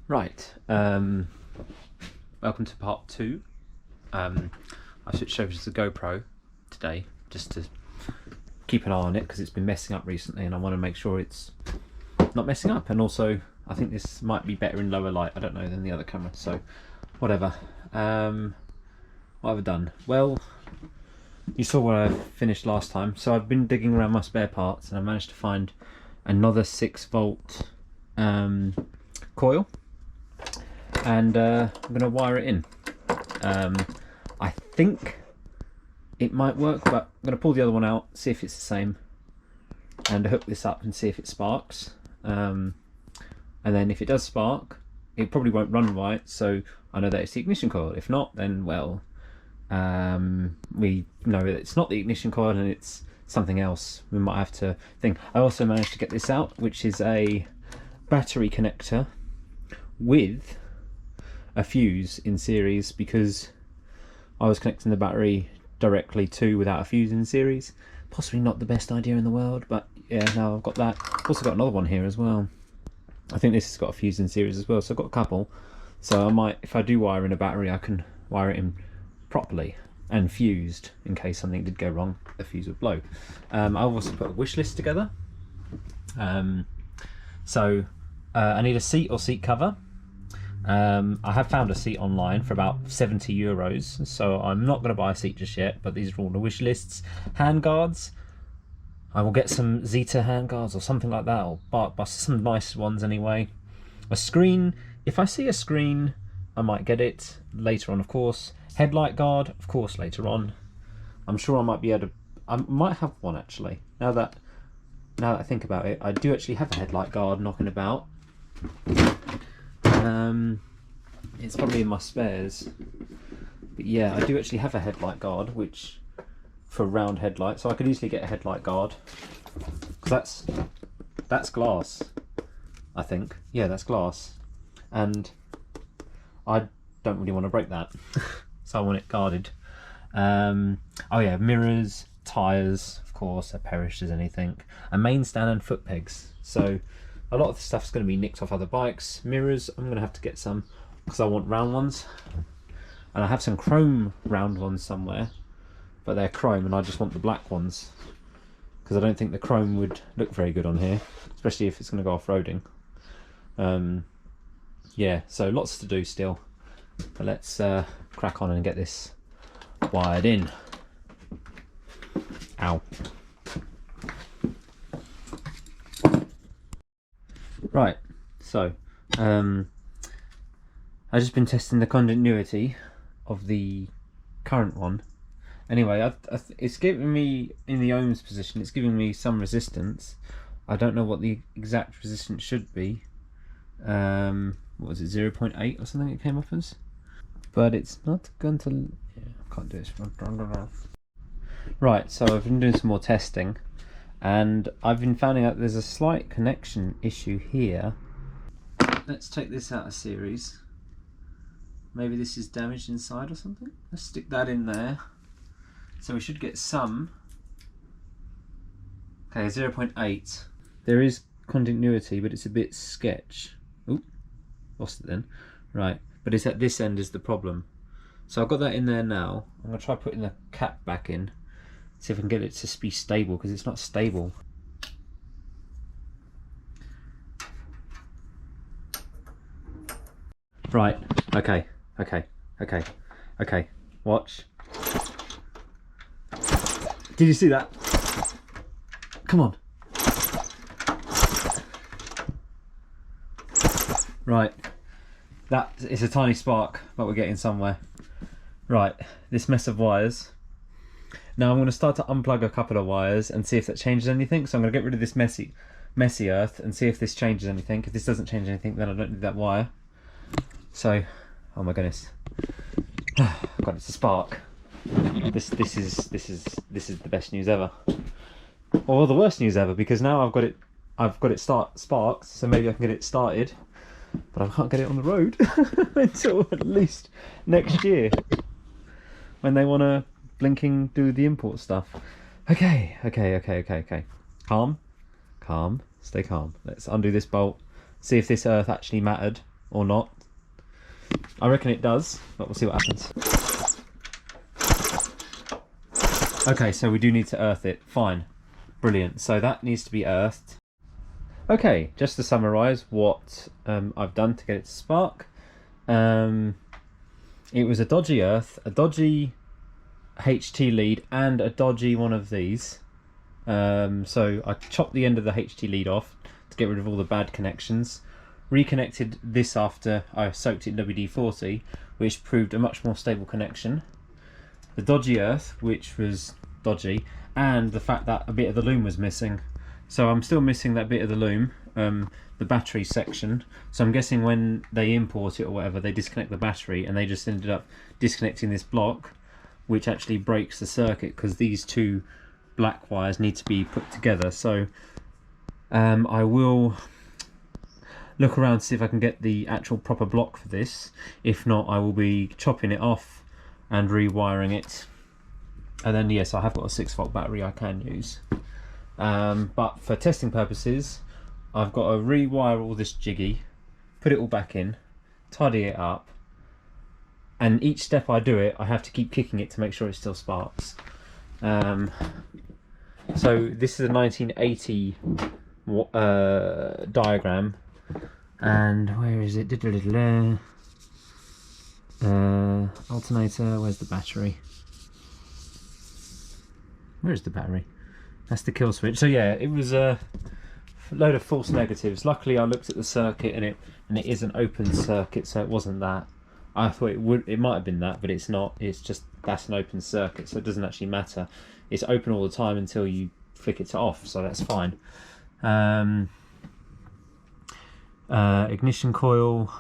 Right, welcome to part 2. I switched over to the GoPro today just to keep an eye on it because it's been messing up recently and I want to make sure it's not messing up, and also I think this might be better in lower light, I don't know, than the other camera, so whatever. What have I done? Well, you saw where I finished last time, so I've been digging around my spare parts and I managed to find another 6-volt coil. And I'm going to wire it in. I think it might work, but I'm going to pull the other one out, see if it's the same, and hook this up and see if it sparks. And then if it does spark, it probably won't run right, so I know that it's the ignition coil. If not, then well, we know that it's not the ignition coil and it's something else. We might have to think. I also managed to get this out, which is a battery connector with a fuse in series, because I was connecting the battery directly to without a fuse in series. Possibly not the best idea in the world, but yeah, now I've got that. Also got another one here as well. I think this has got a fuse in series as well, so I've got a couple. So I might, if I do wire in a battery, I can wire it in properly and fused in case something did go wrong, the fuse would blow. I've also put a wish list together. I need a seat or seat cover. I have found a seat online for about €70, so I'm not going to buy a seat just yet, but these are all the wish lists. Hand guards, I will get some Zeta hand guards or something like that, or bust some nice ones anyway. A screen, if I see a screen I might get it later on, of course. Headlight guard, of course, later on. I'm sure I might be able to, I might have one actually, now that I think about it. I do actually have a headlight guard knocking about. It's probably in my spares, but yeah, I do actually have a headlight guard, which for round headlight, so I could easily get a headlight guard, because that's glass, I think. Yeah, that's glass, and I don't really want to break that, so I want it guarded. Oh yeah, mirrors, tyres, of course, they're perished as anything, a main stand and foot pegs. So a lot of the stuff's going to be nicked off other bikes. Mirrors, I'm going to have to get some because I want round ones, and I have some chrome round ones somewhere, but they're chrome and I just want the black ones because I don't think the chrome would look very good on here, especially if it's going to go off-roading. Yeah, so lots to do still, but let's crack on and get this wired in. Ow. Right, so I've just been testing the continuity of the current one. Anyway, it's giving me, in the ohms position, it's giving me some resistance. I don't know what the exact resistance should be. What was it, 0.8 or something it came up as? But it's not going to... Yeah, I can't do this. Right, so I've been doing some more testing, and I've been finding out there's a slight connection issue here. Let's take this out of series. Maybe this is damaged inside or something. Let's stick that in there. So we should get some. Okay, 0.8. There is continuity, but it's a bit sketch. Oop, lost it then. Right, but it's at this end is the problem. So I've got that in there now. I'm going to try putting the cap back in. See if I can get it to be stable, because it's not stable. Right, okay, watch. Did you see that? Come on. Right, that is a tiny spark, but we're getting somewhere. Right, this mess of wires. Now I'm going to start to unplug a couple of wires and see if that changes anything. So I'm going to get rid of this messy earth and see if this changes anything. If this doesn't change anything, then I don't need that wire. So, oh my goodness, God, it's a spark. This is the best news ever, or the worst news ever, because now I've got it sparked. So maybe I can get it started, but I can't get it on the road until at least next year, when they want to blinking do the import stuff. Okay. Calm, stay calm. Let's undo this bolt, see if this earth actually mattered or not. I reckon it does, but we'll see what happens. Okay, so we do need to earth it. Fine. Brilliant. So that needs to be earthed. Okay, just to summarise what I've done to get it to spark. It was a dodgy earth, a dodgy HT lead, and a dodgy one of these. So I chopped the end of the HT lead off to get rid of all the bad connections. Reconnected this after I soaked it in WD-40, which proved a much more stable connection. The dodgy earth, which was dodgy, and the fact that a bit of the loom was missing. So I'm still missing that bit of the loom, the battery section. So I'm guessing when they import it or whatever, they disconnect the battery and they just ended up disconnecting this block, which actually breaks the circuit because these two black wires need to be put together. So I will look around to see if I can get the actual proper block for this. If not, I will be chopping it off and rewiring it. And then yes, I have got a 6-volt battery I can use. But for testing purposes, I've got to rewire all this jiggy, put it all back in, tidy it up, and each step I do it, I have to keep kicking it to make sure it still sparks. So this is a 1980 diagram, and where is it? Alternator, where's the battery? Where's the battery? That's the kill switch. So yeah, it was a load of false negatives. Luckily I looked at the circuit and it is an open circuit, so it wasn't that. I thought it might have been that, but it's not. It's just that's an open circuit, so it doesn't actually matter. It's open all the time until you flick it to off, so that's fine. Ignition coil.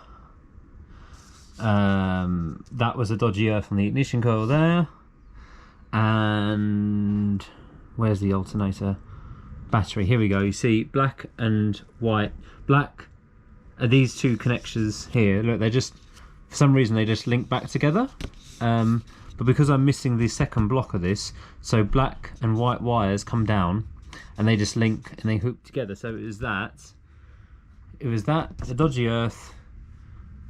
That was a dodgy earth on the ignition coil there. And where's the alternator? Battery, here we go. You see black and white. Black are these two connections here. Look, they're just, for some reason they just link back together. But because I'm missing the second block of this, so black and white wires come down and they just link and they hook together. So it was that, the dodgy earth.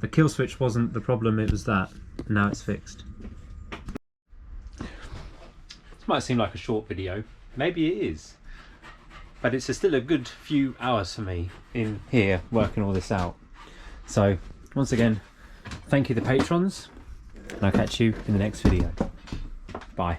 The kill switch wasn't the problem, it was that. Now it's fixed. This might seem like a short video, maybe it is, but it's still a good few hours for me in here working all this out. So once again, thank you the patrons, and I'll catch you in the next video. Bye.